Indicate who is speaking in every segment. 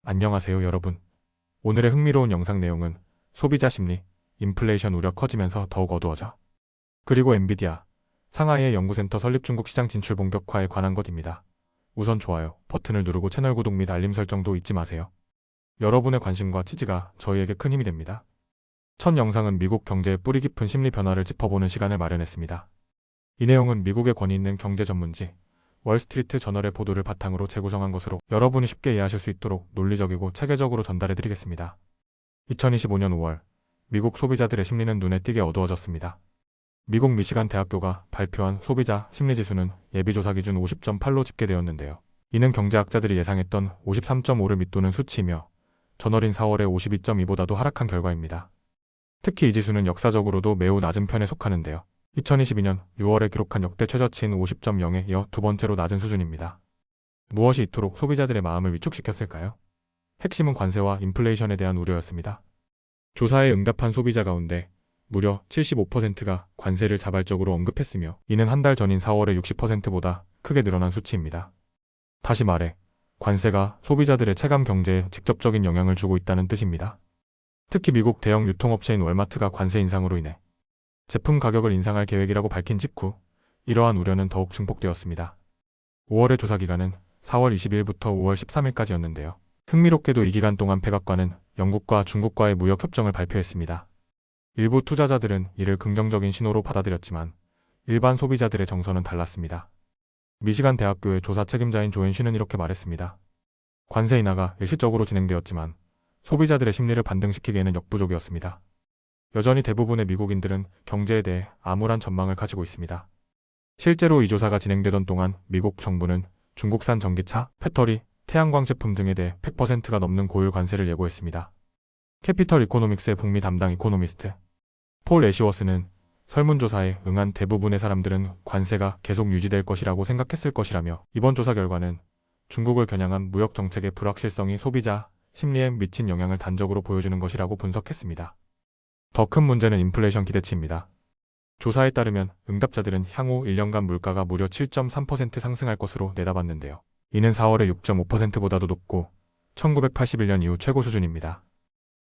Speaker 1: 안녕하세요 여러분. 오늘의 흥미로운 영상 내용은 소비자 심리, 인플레이션 우려 커지면서 더욱 어두워져. 그리고 엔비디아, 상하이의 연구센터 설립 중국 시장 진출 본격화에 관한 것입니다. 우선 좋아요 버튼을 누르고 채널 구독 및 알림 설정도 잊지 마세요. 여러분의 관심과 지지가 저희에게 큰 힘이 됩니다. 첫 영상은 미국 경제의 뿌리 깊은 심리 변화를 짚어보는 시간을 마련했습니다. 이 내용은 미국의 권위 있는 경제 전문지 월스트리트 저널의 보도를 바탕으로 재구성한 것으로 여러분이 쉽게 이해하실 수 있도록 논리적이고 체계적으로 전달해드리겠습니다. 2025년 5월, 미국 소비자들의 심리는 눈에 띄게 어두워졌습니다. 미국 미시간 대학교가 발표한 소비자 심리지수는 예비조사 기준 50.8로 집계되었는데요. 이는 경제학자들이 예상했던 53.5를 밑도는 수치이며 저널인 4월의 52.2보다도 하락한 결과입니다. 특히 이 지수는 역사적으로도 매우 낮은 편에 속하는데요. 2022년 6월에 기록한 역대 최저치인 50.0에 이어 두 번째로 낮은 수준입니다. 무엇이 이토록 소비자들의 마음을 위축시켰을까요? 핵심은 관세와 인플레이션에 대한 우려였습니다. 조사에 응답한 소비자 가운데 무려 75%가 관세를 자발적으로 언급했으며 이는 한 달 전인 4월의 60%보다 크게 늘어난 수치입니다. 다시 말해 관세가 소비자들의 체감 경제에 직접적인 영향을 주고 있다는 뜻입니다. 특히 미국 대형 유통업체인 월마트가 관세 인상으로 인해 제품 가격을 인상할 계획이라고 밝힌 직후 이러한 우려는 더욱 증폭되었습니다. 5월의 조사 기간은 4월 20일부터 5월 13일까지였는데요. 흥미롭게도 이 기간 동안 백악관은 영국과 중국과의 무역 협정을 발표했습니다. 일부 투자자들은 이를 긍정적인 신호로 받아들였지만 일반 소비자들의 정서는 달랐습니다. 미시간 대학교의 조사 책임자인 조앤 쉬는 이렇게 말했습니다. 관세 인하가 일시적으로 진행되었지만 소비자들의 심리를 반등시키기에는 역부족이었습니다. 여전히 대부분의 미국인들은 경제에 대해 암울한 전망을 가지고 있습니다. 실제로 이 조사가 진행되던 동안 미국 정부는 중국산 전기차, 배터리, 태양광 제품 등에 대해 100%가 넘는 고율 관세를 예고했습니다. 캐피털 이코노믹스의 북미 담당 이코노미스트 폴 애시워스는 설문조사에 응한 대부분의 사람들은 관세가 계속 유지될 것이라고 생각했을 것이라며 이번 조사 결과는 중국을 겨냥한 무역 정책의 불확실성이 소비자 심리에 미친 영향을 단적으로 보여주는 것이라고 분석했습니다. 더 큰 문제는 인플레이션 기대치입니다. 조사에 따르면 응답자들은 향후 1년간 물가가 무려 7.3% 상승할 것으로 내다봤는데요. 이는 4월의 6.5%보다도 높고 1981년 이후 최고 수준입니다.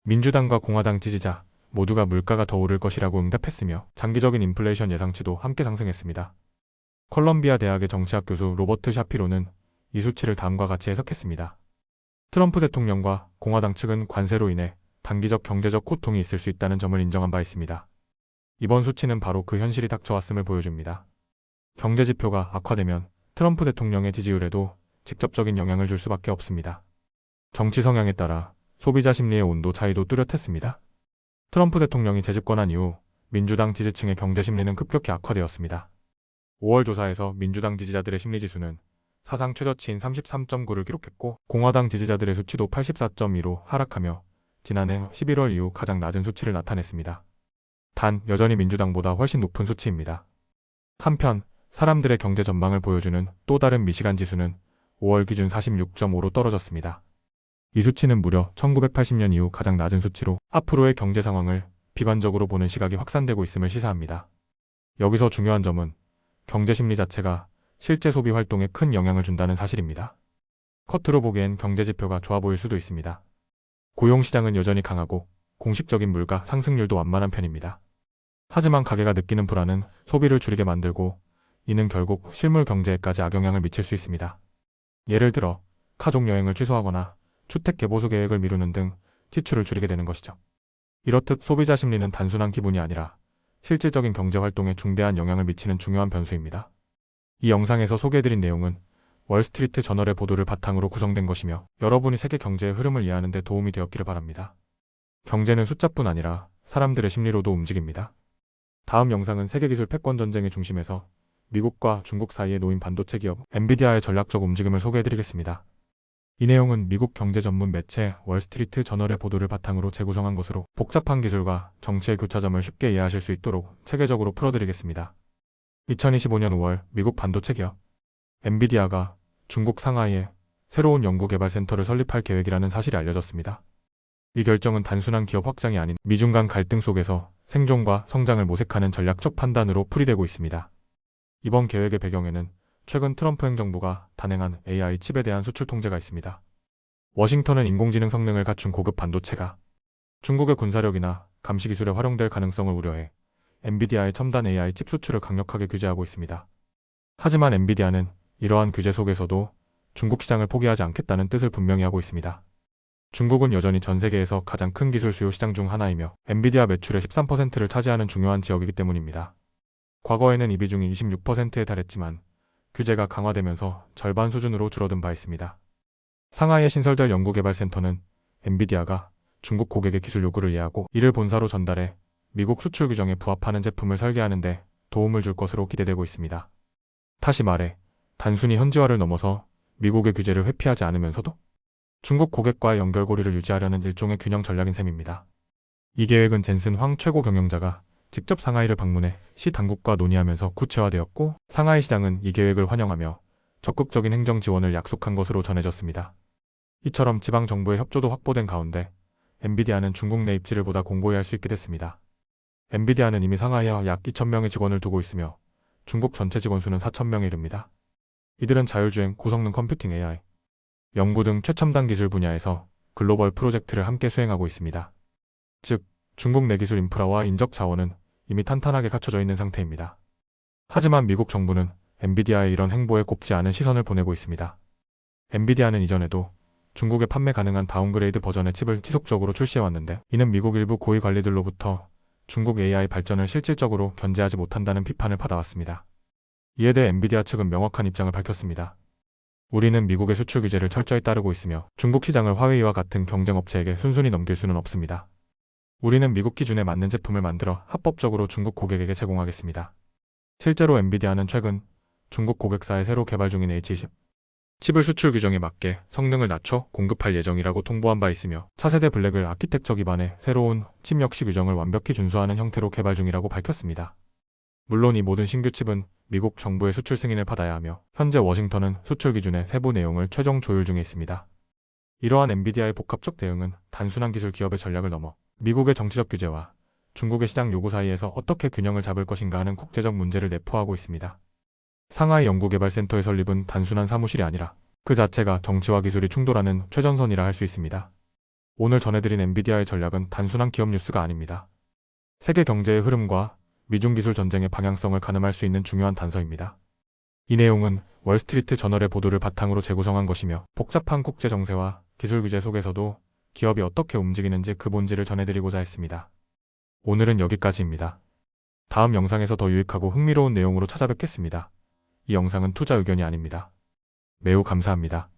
Speaker 1: 민주당과 공화당 지지자 모두가 물가가 더 오를 것이라고 응답했으며 장기적인 인플레이션 예상치도 함께 상승했습니다. 컬럼비아 대학의 정치학 교수 로버트 샤피로는 이 수치를 다음과 같이 해석했습니다. 트럼프 대통령과 공화당 측은 관세로 인해 단기적 경제적 고통이 있을 수 있다는 점을 인정한 바 있습니다. 이번 수치는 바로 그 현실이 닥쳐왔음을 보여줍니다. 경제 지표가 악화되면 트럼프 대통령의 지지율에도 직접적인 영향을 줄 수밖에 없습니다. 정치 성향에 따라 소비자 심리의 온도 차이도 뚜렷했습니다. 트럼프 대통령이 재집권한 이후 민주당 지지층의 경제 심리는 급격히 악화되었습니다. 5월 조사에서 민주당 지지자들의 심리지수는 사상 최저치인 33.9를 기록했고 공화당 지지자들의 수치도 84.2로 하락하며 지난해 11월 이후 가장 낮은 수치를 나타냈습니다. 단 여전히 민주당보다 훨씬 높은 수치입니다. 한편 사람들의 경제 전망을 보여주는 또 다른 미시간 지수는 5월 기준 46.5로 떨어졌습니다. 이 수치는 무려 1980년 이후 가장 낮은 수치로 앞으로의 경제 상황을 비관적으로 보는 시각이 확산되고 있음을 시사합니다. 여기서 중요한 점은 경제 심리 자체가 실제 소비 활동에 큰 영향을 준다는 사실입니다. 겉으로 보기엔 경제 지표가 좋아 보일 수도 있습니다. 고용시장은 여전히 강하고 공식적인 물가 상승률도 완만한 편입니다. 하지만 가게가 느끼는 불안은 소비를 줄이게 만들고 이는 결국 실물 경제에까지 악영향을 미칠 수 있습니다. 예를 들어 가족여행을 취소하거나 주택 개보수 계획을 미루는 등 지출을 줄이게 되는 것이죠. 이렇듯 소비자 심리는 단순한 기분이 아니라 실질적인 경제 활동에 중대한 영향을 미치는 중요한 변수입니다. 이 영상에서 소개해드린 내용은 월스트리트 저널의 보도를 바탕으로 구성된 것이며 여러분이 세계 경제의 흐름을 이해하는 데 도움이 되었기를 바랍니다. 경제는 숫자뿐 아니라 사람들의 심리로도 움직입니다. 다음 영상은 세계기술 패권 전쟁의 중심에서 미국과 중국 사이에 놓인 반도체 기업 엔비디아의 전략적 움직임을 소개해드리겠습니다. 이 내용은 미국 경제 전문 매체 월스트리트 저널의 보도를 바탕으로 재구성한 것으로 복잡한 기술과 정치의 교차점을 쉽게 이해하실 수 있도록 체계적으로 풀어드리겠습니다. 2025년 5월 미국 반도체 기업 엔비디아가 중국 상하이에 새로운 연구개발센터를 설립할 계획이라는 사실이 알려졌습니다. 이 결정은 단순한 기업 확장이 아닌 미중 간 갈등 속에서 생존과 성장을 모색하는 전략적 판단으로 풀이되고 있습니다. 이번 계획의 배경에는 최근 트럼프 행정부가 단행한 AI 칩에 대한 수출 통제가 있습니다. 워싱턴은 인공지능 성능을 갖춘 고급 반도체가 중국의 군사력이나 감시 기술에 활용될 가능성을 우려해 엔비디아의 첨단 AI 칩 수출을 강력하게 규제하고 있습니다. 하지만 엔비디아는 이러한 규제 속에서도 중국 시장을 포기하지 않겠다는 뜻을 분명히 하고 있습니다. 중국은 여전히 전 세계에서 가장 큰 기술 수요 시장 중 하나이며 엔비디아 매출의 13%를 차지하는 중요한 지역이기 때문입니다. 과거에는 이 비중이 26%에 달했지만 규제가 강화되면서 절반 수준으로 줄어든 바 있습니다. 상하이에 신설될 연구개발센터는 엔비디아가 중국 고객의 기술 요구를 이해하고 이를 본사로 전달해 미국 수출 규정에 부합하는 제품을 설계하는 데 도움을 줄 것으로 기대되고 있습니다. 다시 말해 단순히 현지화를 넘어서 미국의 규제를 회피하지 않으면서도 중국 고객과의 연결고리를 유지하려는 일종의 균형 전략인 셈입니다. 이 계획은 젠슨 황 최고 경영자가 직접 상하이를 방문해 시 당국과 논의하면서 구체화되었고, 상하이 시장은 이 계획을 환영하며 적극적인 행정 지원을 약속한 것으로 전해졌습니다. 이처럼 지방 정부의 협조도 확보된 가운데 엔비디아는 중국 내 입지를 보다 공고히 할 수 있게 됐습니다. 엔비디아는 이미 상하이에 약 2,000명의 직원을 두고 있으며 중국 전체 직원 수는 4,000명에 이릅니다. 이들은 자율주행, 고성능 컴퓨팅 AI, 연구 등 최첨단 기술 분야에서 글로벌 프로젝트를 함께 수행하고 있습니다. 즉, 중국 내 기술 인프라와 인적 자원은 이미 탄탄하게 갖춰져 있는 상태입니다. 하지만 미국 정부는 엔비디아의 이런 행보에 곱지 않은 시선을 보내고 있습니다. 엔비디아는 이전에도 중국에 판매 가능한 다운그레이드 버전의 칩을 지속적으로 출시해왔는데, 이는 미국 일부 고위 관리들로부터 중국 AI 발전을 실질적으로 견제하지 못한다는 비판을 받아왔습니다. 이에 대해 엔비디아 측은 명확한 입장을 밝혔습니다. 우리는 미국의 수출 규제를 철저히 따르고 있으며 중국 시장을 화웨이와 같은 경쟁업체에게 순순히 넘길 수는 없습니다. 우리는 미국 기준에 맞는 제품을 만들어 합법적으로 중국 고객에게 제공하겠습니다. 실제로 엔비디아는 최근 중국 고객사에 새로 개발 중인 H20 칩을 수출 규정에 맞게 성능을 낮춰 공급할 예정이라고 통보한 바 있으며, 차세대 블랙을 아키텍처 기반의 새로운 칩 역시 규정을 완벽히 준수하는 형태로 개발 중이라고 밝혔습니다. 물론 이 모든 신규 칩은 미국 정부의 수출 승인을 받아야 하며, 현재 워싱턴은 수출 기준의 세부 내용을 최종 조율 중에 있습니다. 이러한 엔비디아의 복합적 대응은 단순한 기술 기업의 전략을 넘어 미국의 정치적 규제와 중국의 시장 요구 사이에서 어떻게 균형을 잡을 것인가 하는 국제적 문제를 내포하고 있습니다. 상하이 연구개발센터의 설립은 단순한 사무실이 아니라 그 자체가 정치와 기술이 충돌하는 최전선이라 할 수 있습니다. 오늘 전해드린 엔비디아의 전략은 단순한 기업 뉴스가 아닙니다. 세계 경제의 흐름과 미중 기술 전쟁의 방향성을 가늠할 수 있는 중요한 단서입니다. 이 내용은 월스트리트 저널의 보도를 바탕으로 재구성한 것이며, 복잡한 국제 정세와 기술 규제 속에서도 기업이 어떻게 움직이는지 그 본질을 전해드리고자 했습니다. 오늘은 여기까지입니다. 다음 영상에서 더 유익하고 흥미로운 내용으로 찾아뵙겠습니다. 이 영상은 투자 의견이 아닙니다. 매우 감사합니다.